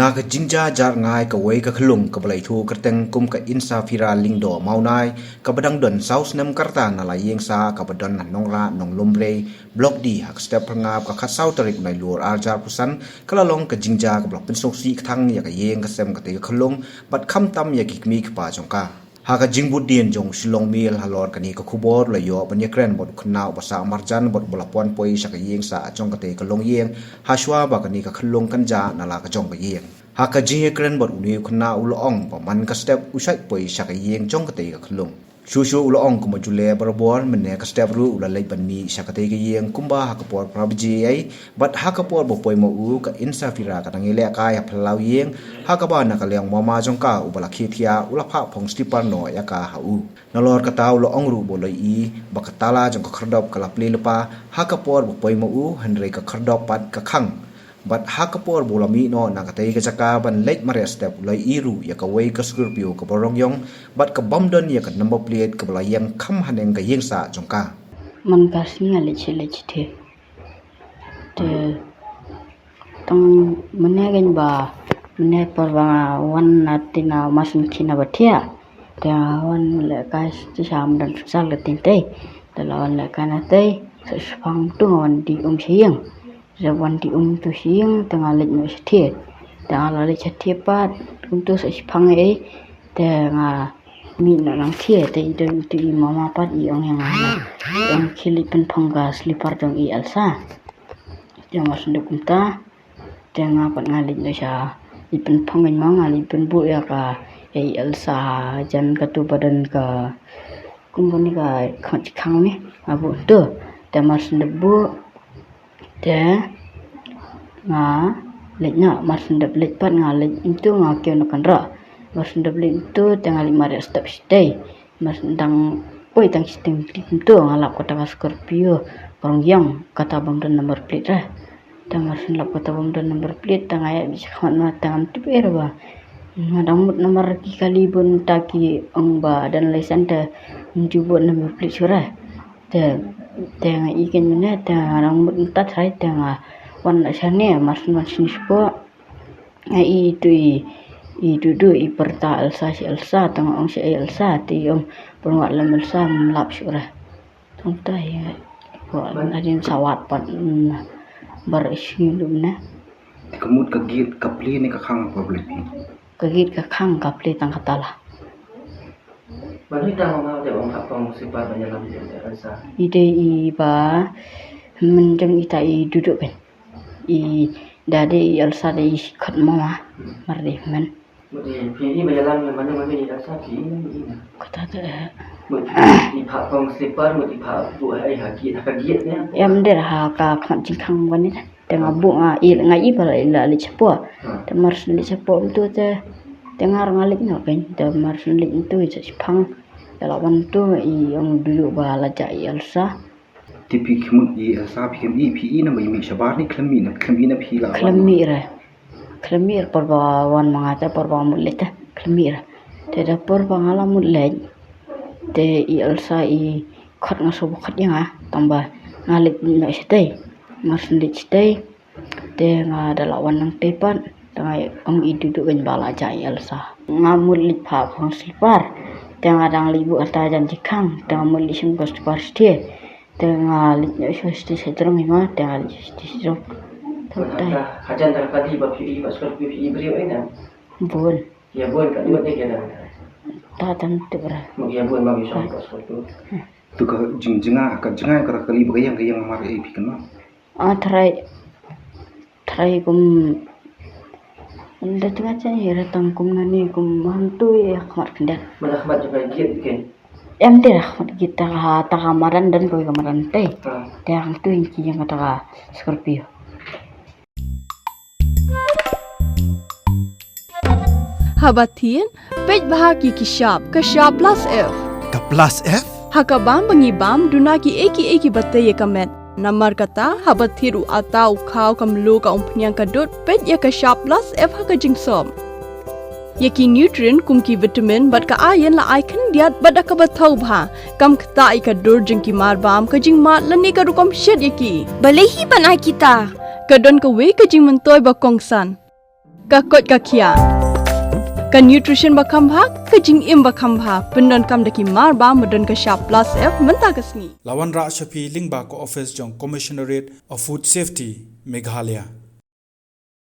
นากจิงจ้าจาร์ง่ายกับเวกับขลุงกับไหลทูกระเตงกุมกับอินซาฟิราลิงโดเมานายกับบังดอนเซาส์น้ำกระตานนาลายเยงซากับดอนนันนองระนองลมเรย์บล็อกดีหักสเตปพงาบกับคัดเซาตริกในลัวอาร์จาร์พุสันกละลองกับจิงจ้ากับหลอกเป็นสงสีทั้งอยากเยงกับเซมกับเตะขลุงบัดคำตำอยากกิกมีกับป่าจงกาหากจิงบุดเดียนจงชิลองมีลฮัลโหลกันนี้ก็คูบอร์เลยย่อบันยกเรนบดขนาวภาษามาร์จันบดบลาปวนปอยสักเยงซาจงกับเตะขลุงเยงฮาชัวบักันนี้ก็ขลุงกันจานาลากจงกับเยงหากจิงยกเรนบดอุนิวขนาอุลองปมันก็สเตปอุชัยปอยสักเยงจงกับเตะกับขลุงชูอุลองกุมจุเลบรบอลมันเนี่ยก็สเตปรูอุลเลยบันมีสักเตะกับเยงกุมบ้าหักปอดพระบิจีไอบัดหักปอดบปอยมาอูกับอินซาฟิรากับทางเอเล่กายพลาวเยงหักบ้านนักเลี้ยงมาจงกาอุบลักเคียอุลภาพของสติปานโนยากาหาอูนลอดกตาอุลองรูบลอีบักตาลาจงกับครดอบกับลับเลลปาหักปอดบปอยมาอูฮันเรกับครดอบปัดกับขังบัดฮักปอร์บุลามีโนนักเตยกจักาบันเล็กมาเรสเตปเลยอีรูยากเวกสกรูปิโอกับบรองยองบัดกับบอมดอนยากันนัมเบอร์เพลทกับลายังคำหันเองกับยังสาจงกามันก็สิ่งอะไรเทแต่ต้องมันเนี่ยกันบ่มันเนี่ยปรว่าวันนัดที่นามาสิที่นาบัดเทียแต่วันเละก็ที่ชามดันสักเละตินเตแต่ละวันเละกันเตสุดฟังตัววันดีเชียงZaman di tu siang tengah lek nak setia, tengah lek setia pat untuk sepang tengah minat nang tia, tapi itu mama pat yang yang kilipan panggas lipar dong Elsa, yang masuk dokumenta, tengah pat ngalit nak sah, lipan pangan mang lipan bu ya ka, Elsa jan katu badan ka, kumpul ka kang ni, abu tu, tengah masuk bu dia leknya masih dapat pat lek itu kau nak kandra masih dapat itu tengah 5 step stay masih tang poi tang sistem itu ngalap kota Scorpio orang yang kata bang dan nomor plate lah tang masih lap kata bang dan nomor plate tang ayat bisa kawan tang tipe erba ngadang nomor kali pun taki angba dan lisan dah menjubut nomor plate surah tengah ikan mana tengah rambut entat saya tengah warna sana masih sepo itu perta Elsa tengah orang si Elsa tiang perwak lem Elsa melap surah tentang ya kau ada yang sawat pat berisi lumna kemud kegit kapli ni kakang apa boleh kegit kakang kapli tang katalah Bagi dah orang ada orang kapang sifat banyak lagi yang terasa. Ide iba menjam ita duduk kan. Dari Elsa dari kat mama mardi men. Mudi PI banyak lagi mana ni rasa PI ni. Kata ada. Mudi kapang sifat mudi buat hakit ni. Ya mender haka kan jingkang bani tengah bunga ngai balai la li cepo. Temar li cepo itu teh tengah ngalik no kan temar li itu sepang dalam tu yang dulu bala jai Elsa tipi kemud Elsa PI nama imi sabar ni klemi na pila klemir perbawan mengata perbawan mulit klemir tidak perbawan mulit te Elsa kat ngasuh kat yang tambah ngalik nak stay masih stay te ngada lawan nang tepan tengah ang duduk kan bala jai Elsa ngamul lipap hong slipar tengah dang libu ata jan jikang tengah muli sim kos parsti tengah linya sosti sedrong ima tengah listi sedrong Ada kajian terkadi bapi pasal PI beri ini. Bun Ya bun kan buat dia dah. tak tentu berah Mungkin bun bagi soal pasal tu. tu ka jingjenga kata kali bagayang mar ipi kan try kum anda tengah cari datang kum nani kum hantu ya kamar kendan Melahmat juga giat kan. em tidak kita tak kamaran dan kau kamaran teh yang tu yang kata Scorpio Habatin pej bahagi kishap plus F Ka plus F? Hakabam bangibam dunaki eki batay kamet Namar kata habathiru atau kau kamlu ka umpnyang kadut pej ya kishap plus F haka jingsom Yaki nutrient kumki vitamin bat ka ayan la icon diat bat ka bathau bha kam kta ika dur jingki mar bam ka jing mat lani ka rukom shed yaki Balehi banai kita kadon ka we ka jing mentoy ba kongsan ka kot ka khia ka nutrition bakam bha ka jing im bakam bha pendon kam daki mar ba modon ka sharp plus f menta kasni Lawan Ra Shafi Lingba ko office jong Commissionerate of Food Safety Meghalaya